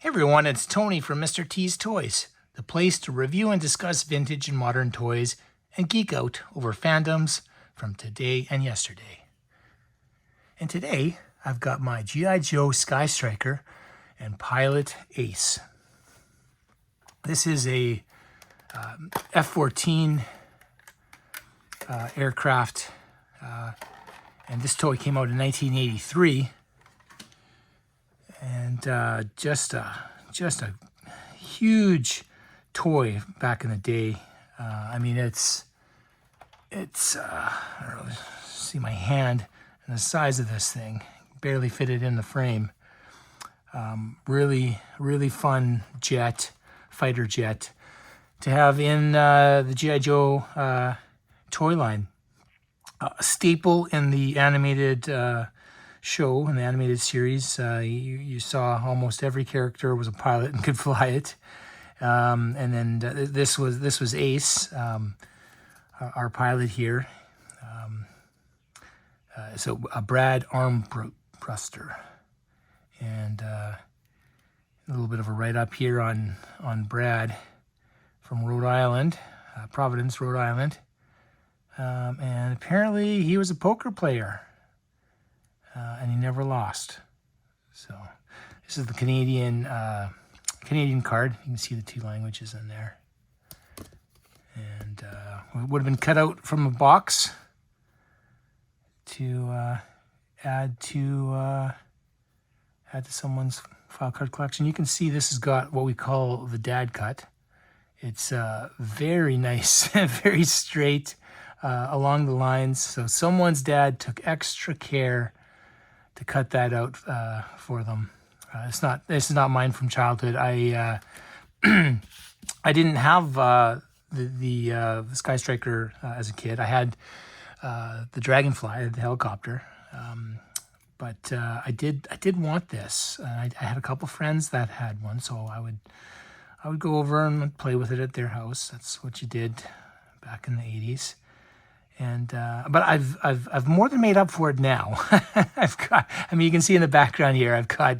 Hey everyone, it's Tony from Mr. T's Toys, the place to review and discuss vintage and modern toys and geek out over fandoms from today and yesterday. And today, I've got my G.I. Joe Skystriker and Pilot Ace. This is a F-14 aircraft, and this toy came out in 1983. And just a huge toy back in the day. I mean, it's I don't know, see my hand and the size of this thing. Barely fit it in the frame. Really fun jet, fighter jet to have in the G.I. Joe toy line. A staple in the animated show, in the animated series. You saw almost every character was a pilot and could fly it. And then this was Ace, our pilot here. So a Brad Armbruster, and a little bit of a write up here on Brad from Rhode Island, Providence, Rhode Island. And apparently he was a poker player. And he never lost. So this is the Canadian card. You can see the two languages in there. And it would have been cut out from a box to add to someone's file card collection. You can see this has got what we call the dad cut. It's very nice, very straight along the lines. So someone's dad took extra care to cut that out for them. This is not mine from childhood. I I didn't have the Skystriker as a kid. I had the Dragonfly, the helicopter, but I did want this. I had a couple friends that had one, so I would go over and play with it at their house. That's what you did back in the 80s. And but I've more than made up for it now. You can see in the background here, I've got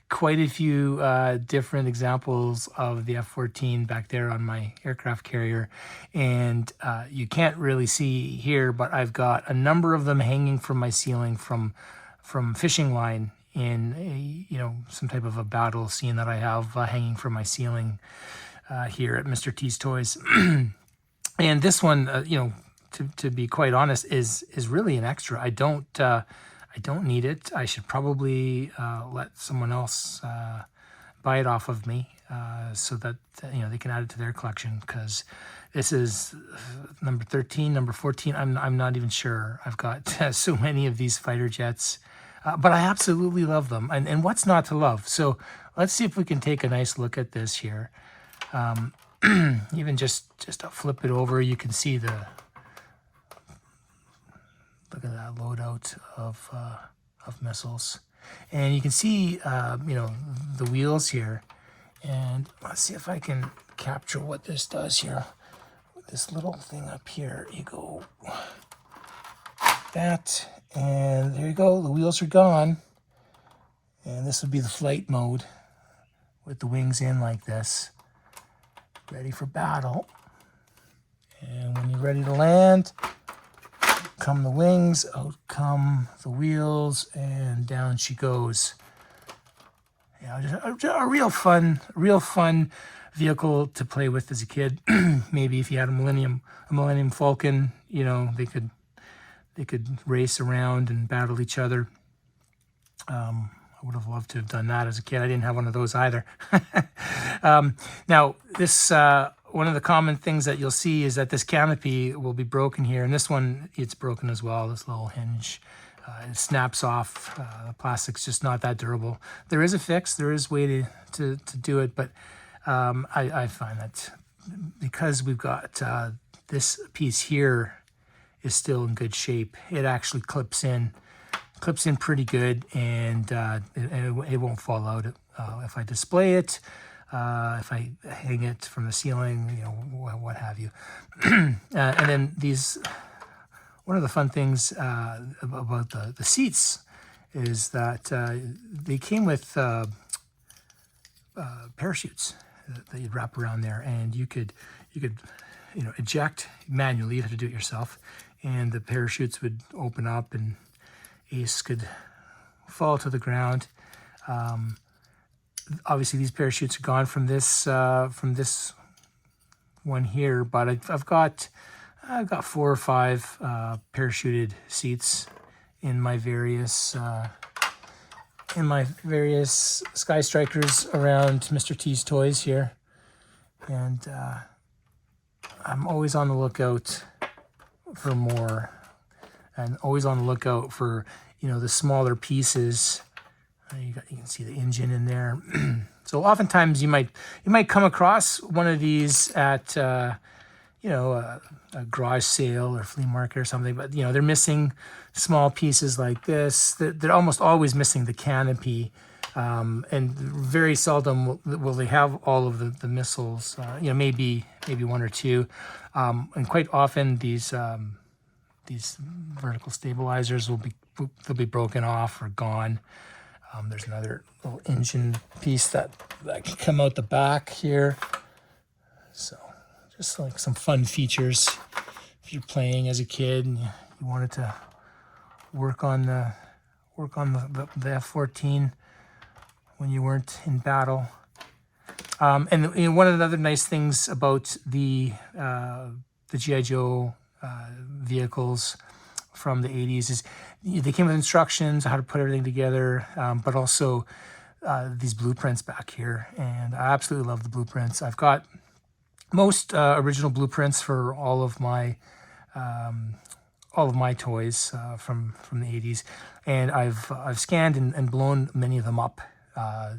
quite a few different examples of the F-14 back there on my aircraft carrier, and you can't really see here, but I've got a number of them hanging from my ceiling from fishing line in some type of a battle scene that I have hanging from my ceiling here at Mr. T's Toys. And this one, to be quite honest, is really an extra. I don't need it. I should probably let someone else buy it off of me so that they can add it to their collection, because this is number 13, number 14. I'm not even sure. I've got so many of these fighter jets, but I absolutely love them. And what's not to love? So let's see if we can take a nice look at this here. Even just to flip it over, you can see look at that loadout of missiles, and you can see the wheels here. And let's see if I can capture what this does here. With this little thing up here, you go that, and there you go. The wheels are gone, and this would be the flight mode with the wings in like this, ready for battle. And when you're ready to land, come the wings, out come the wheels, and down she goes. Just a real fun vehicle to play with as a kid. Maybe if you had a Millennium Falcon, they could race around and battle each other. I would have loved to have done that as a kid. I didn't have one of those either. Now, this one of the common things that you'll see is that this canopy will be broken here, and this one, it's broken as well. This little hinge, it snaps off. The plastic's just not that durable. There is a fix. There is a way to do it, but I find that because we've got this piece here is still in good shape, it actually clips in pretty good, and it won't fall out if I display it, if I hang it from the ceiling, what have you. And then one of the fun things about the seats is that they came with parachutes that you'd wrap around there, and you could eject manually. You have to do it yourself, and the parachutes would open up, and Ace could fall to the ground. Obviously, these parachutes are gone from this one here, but I've got 4 or 5 parachuted seats in my various Skystrikers around Mr. T's Toys here, and I'm always on the lookout for more, and always on the lookout for the smaller pieces. You can see the engine in there. So oftentimes you might come across one of these at a garage sale or flea market or something, but they're missing small pieces like this. They're almost always missing the canopy, and very seldom will they have all of the missiles. Maybe 1 or 2, and quite often these vertical stabilizers they'll be broken off or gone. There's another little engine piece that can come out the back here. So just like some fun features if you're playing as a kid and you wanted to work on the F-14 when you weren't in battle. And one of the other nice things about the G.I. Joe vehicles from the 80s is they came with instructions on how to put everything together, but also these blueprints back here, and I absolutely love the blueprints. I've got most original blueprints for all of my toys from the 80s, and I've scanned and blown many of them up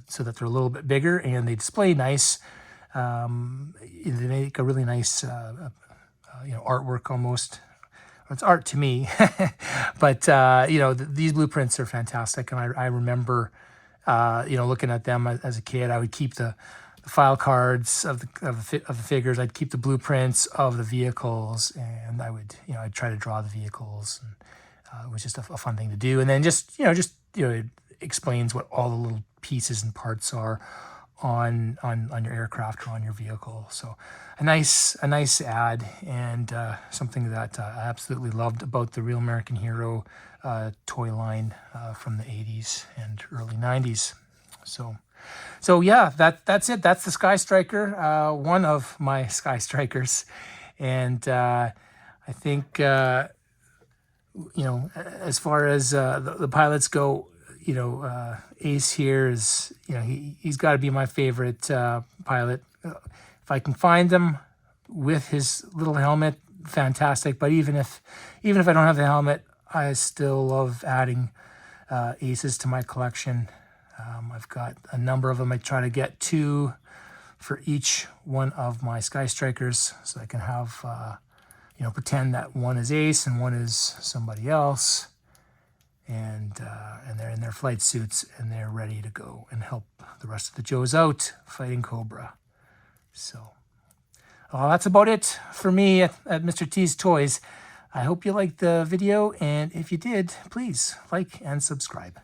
so that they're a little bit bigger and they display nice. They make a really nice artwork almost. It's art to me, but these blueprints are fantastic, and I remember looking at them as a kid. I would keep the file cards of the figures. I'd keep the blueprints of the vehicles, and I'd try to draw the vehicles, and it was just a fun thing to do. And then it explains what all the little pieces and parts are on your aircraft or on your vehicle. So a nice ad, and something that I absolutely loved about the Real American Hero toy line from the 80s and early 90s. So yeah, that's it. That's the Skystriker, one of my Skystrikers, and I think as far as the pilots go, Ace here is, he's got to be my favorite pilot. If I can find him with his little helmet, fantastic. But even if I don't have the helmet, I still love adding Aces to my collection. I've got a number of them. I try to get 2 for each one of my Skystrikers, so I can have pretend that one is Ace and one is somebody else. And they're in their flight suits, and they're ready to go and help the rest of the Joes out fighting Cobra. So that's about it for me at Mr. T's Toys. I hope you liked the video, and if you did, please like and subscribe.